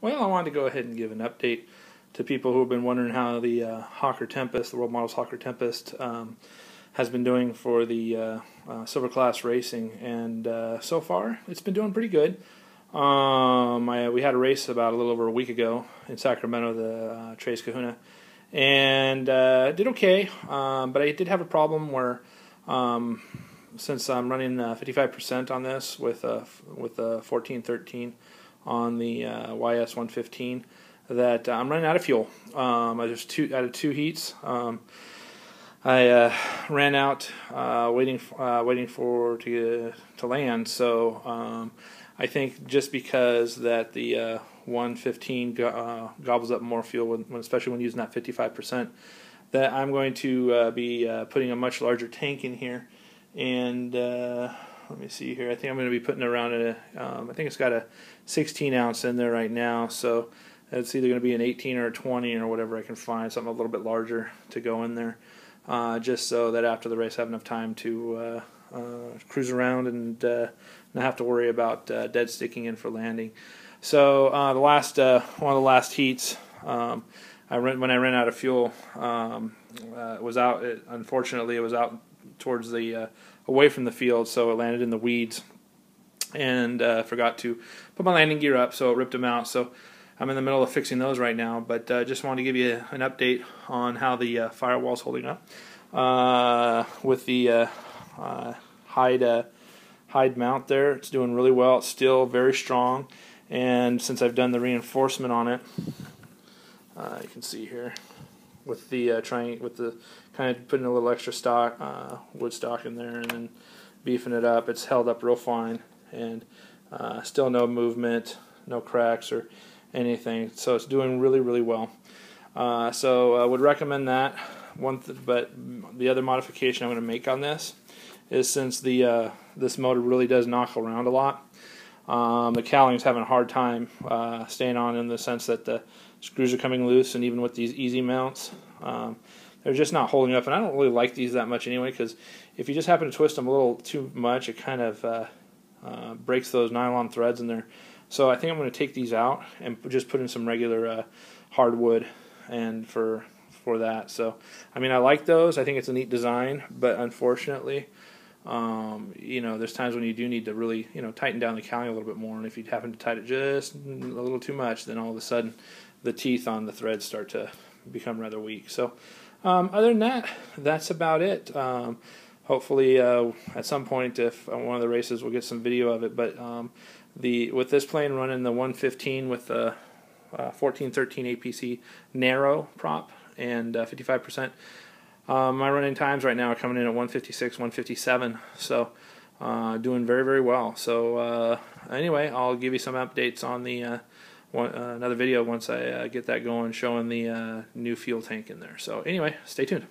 Well, I wanted to go ahead and give an update to people who have been wondering how the Hawker Tempest, the World Models Hawker Tempest, has been doing for the silver class racing, and so far it's been doing pretty good. We had a race about a little over a week ago in Sacramento, the Tres Kahuna, and did okay, but I did have a problem where since I'm running 55% on this with 1413 on the YS 115, that I'm running out of fuel. I was out of two heats. I ran out waiting for to land. So I think just because that the 115 gobbles up more fuel, especially when using that 55%, that I'm going to be putting a much larger tank in here. And let me see here. I think I'm going to be putting around I think it's got a 16 ounce in there right now. So it's either going to be an 18 or a 20 or whatever I can find, something a little bit larger to go in there, just so that after the race I have enough time to cruise around and not have to worry about dead sticking in for landing. So one of the last heats, when I ran out of fuel, it was out. Unfortunately, it was out towards the away from the field, so it landed in the weeds, and forgot to put my landing gear up, so it ripped them out. So I'm in the middle of fixing those right now, but just wanted to give you an update on how the firewall's holding up with the hide mount there. It's doing really well. It's still very strong, and since I've done the reinforcement on it, you can see here with the kind of putting a little extra stock wood stock in there and then beefing it up. It's held up real fine, and still no movement, no cracks or anything. So it's doing really, really well. So I would recommend that. But the other modification I'm going to make on this is, since the this motor really does knock around a lot, the cowling's having a hard time staying on, in the sense that the screws are coming loose, and even with these easy mounts, they're just not holding up. And I don't really like these that much anyway, because if you just happen to twist them a little too much, it kind of breaks those nylon threads in there. So I think I'm going to take these out and just put in some regular hardwood, and for that. So I mean, I like those. I think it's a neat design, but unfortunately, there's times when you do need to really, tighten down the cowling a little bit more, and if you happen to tighten it just a little too much, then all of a sudden the teeth on the threads start to become rather weak. So other than that, that's about it. Hopefully at some point, if one of the races, we'll get some video of it. But with this plane running the 115 with the 1413 APC narrow prop and 55%, my running times right now are coming in at 156, 157, so doing very, very well. So anyway, I'll give you some updates on the another video once I get that going, showing the new fuel tank in there. So anyway, stay tuned.